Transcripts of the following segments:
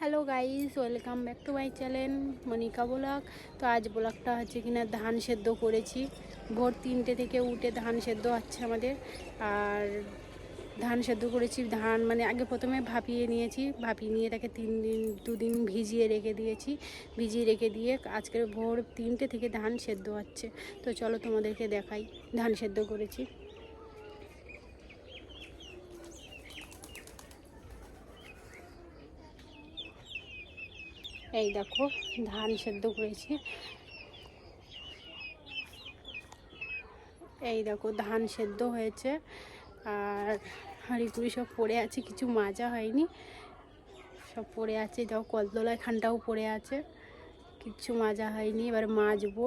Hello guys, welcome back to my channel Monika blog. তো আজ ব্লগটা হচ্ছে কিনা ধান সেদ্ধ করেছি। ভোর 3টে থেকে উঠে ধান সেদ্ধ হচ্ছে আমাদের। আর ধান সেদ্ধ করেছি, ধান মানে আগে প্রথমে ভাপিয়ে নিয়েছি, ভাপিয়ে নিয়ে তাকে 2 দিন ভিজিয়ে রেখে দিয়েছি। ভিজিয়ে রেখে দিয়ে আজকে ভোর 3টে থেকে ধান সেদ্ধ হচ্ছে। তো চলো তোমাদেরকে দেখাই ধান সেদ্ধ করেছি। এই দেখো ধান সেদ্ধ করেছি। এই দেখো ধান সেদ্ধ হয়েছে, আর হাঁড়িকুড়ি সব পড়ে আছে, কিছু মাজা হয়নি, সব পড়ে আছে। দেখো কলতলায় খানটাও পড়ে আছে, কিচ্ছু মাজা হয়নি, এবার মাজবো।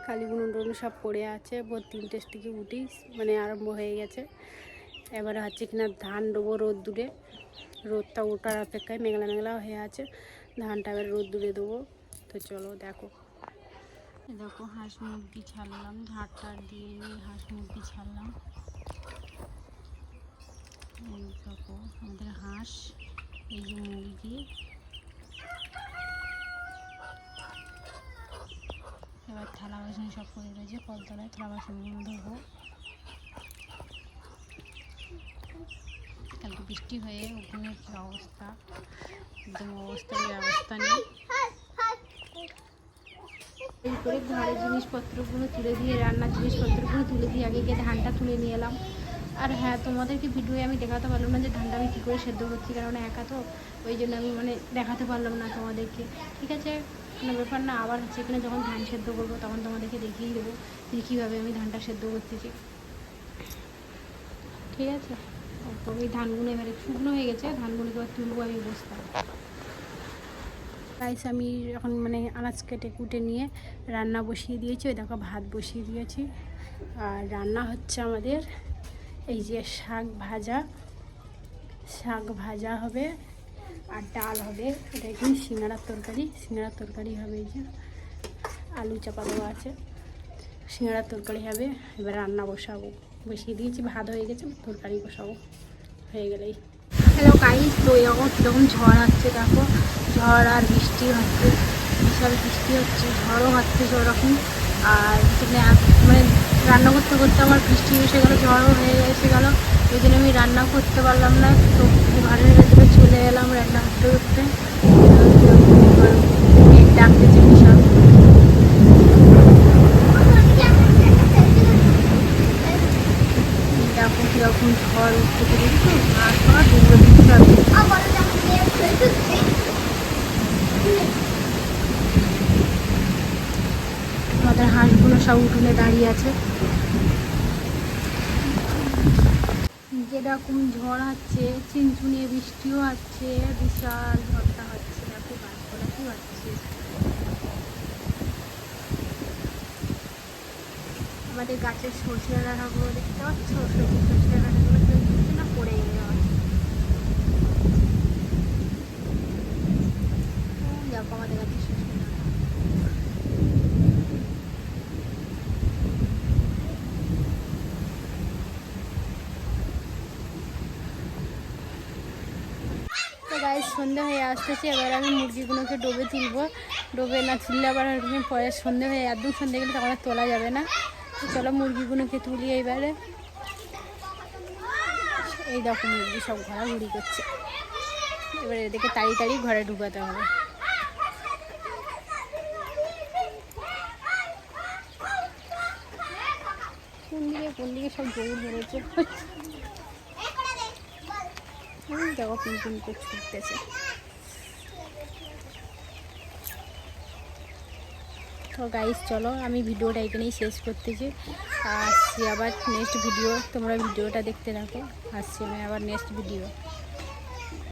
কালি বুনুন সব পড়ে আছে। ভোর 3টে থেকে উঠি মানে আরম্ভ হয়ে গেছে। এবার হচ্ছে কিনা ধান দেবো রোদ্দুরে, রোদটা ওঠার অপেক্ষায় মেঘলা মেঘলা হয়ে আছে। ধানটা এবার রোদ্দুরে দেবো। তো চলো দেখো। দেখো হাঁস মুরগি ছাড়লাম, ঝাড় টাড় দিয়ে নিয়ে হাঁস মুরগি ছাড়লাম। এই দেখো আমাদের হাঁস, এই যে মুরগি। এবার থালা বাসন সব পড়ে রয়েছে কলতলায়, থালা বাসনগুলো ধোবো। কালকে বৃষ্টি হয়ে ওখানে কী অবস্থা, একদম ব্যবস্থা নেই। এই করে ঘরের জিনিসপত্রগুলো তুলে দিয়ে, রান্নার জিনিসপত্রগুলো তুলে দিয়ে আগে গিয়ে ধানটা তুলে নিয়ে এলাম। আর হ্যাঁ, তোমাদেরকে ভিডিওয়ে আমি দেখাতে পারলাম না যে ধানটা আমি কী করে সেদ্ধ করছি, কারণ একা তো, ওই জন্য আমি মানে দেখাতে পারলাম না তোমাদেরকে। ঠিক আছে, কোনো ব্যাপার না। আবার হচ্ছে এখানে যখন ধান সেদ্ধ করবো তখন তোমাদেরকে দেখিয়ে দেবো যে কীভাবে আমি ধানটা সেদ্ধ করতেছি। ঠিক আছে, তো এই ধানগুলো এবারে শুকনো হয়ে গেছে, ধানগুলোকে এবার তুলবো আমি বস্তায়। গাইস, আমি এখন মানে আনাজ কেটে কুটে নিয়ে রান্না বসিয়ে দিয়েছি। ওই দেখো ভাত বসিয়ে দিয়েছি। আর রান্না হচ্ছে আমাদের এই যে শাক ভাজা হবে, আর ডাল হবে। এটা কি সিঙ্গাড়ার তরকারি হবে। এই যে আলু চাপা দেওয়া আছে, সিঙ্গাড়ার তরকারি হবে। এবার রান্না বসিয়ে দিয়েছি, ভাত হয়ে গেছে, তরকারি বসাবো হয়ে গেলেই। হ্যালো গাইস, তো এরকম কীরকম ঝড় হচ্ছে দেখো, ঝড় আর বৃষ্টি হচ্ছে, বিশাল বৃষ্টি হচ্ছে, ঝড়ও হচ্ছে ওরকম। আর মানে রান্না করতে করতে আমার বৃষ্টি এসে গেলো, ঝড়ও এসে গেলো, ওই জন্য আমি রান্না করতে পারলাম না। তো ঘরের ভেতরে চলে এলাম রান্না করতে করতে। ডাকতেছে বিশাল। দেখো কীরকম ঝড় উঠতে পেরেছি, আর সব আমাদের হাঁসগুলো সব উঠোনে দাঁড়িয়ে আছে। যেরকম ঝড় হচ্ছে, চিনচুনিয়ে বৃষ্টিও হচ্ছে, বিশাল ঝড়টা হচ্ছে। দেখো গাছপালা কি হচ্ছে। আমাদের গাছের সরষে ডাঁটাগুলো দেখতে পাচ্ছ, সরষে ডাঁটাগুলো কেউ দিচ্ছে না, পড়ে যাওয়া। দেখো আমাদের গাছের সরষে ডাঁটা। তো গায়ে সন্ধে হয়ে আসতেছে, এবার আমি মুরগিগুলোকে ডোবে তুলবো। ডোবে না তুললে আবার পরে সন্ধে হয়ে একদম সন্ধে গেলে তখন তোলা যাবে না। চলো মুরগিগুলোকে তুলি এবারে। এই দেখো মুরগি সব ঘোরাঘুরি করছে, এবার এদেরকে তাড়ি ঘরে ঢুকাতে হবে। কোন দিকে সব দৌড় বেরোচ্ছে, দেখো পিন করে ছুটতেছে। তো গাইস চলো, আমি ভিডিওটা এখানেই শেষ করতেছি। আসছি আবার নেক্সট ভিডিও, তোমরা ভিডিওটা দেখতে থাকো। আসছি আমি আবার নেক্সট ভিডিও।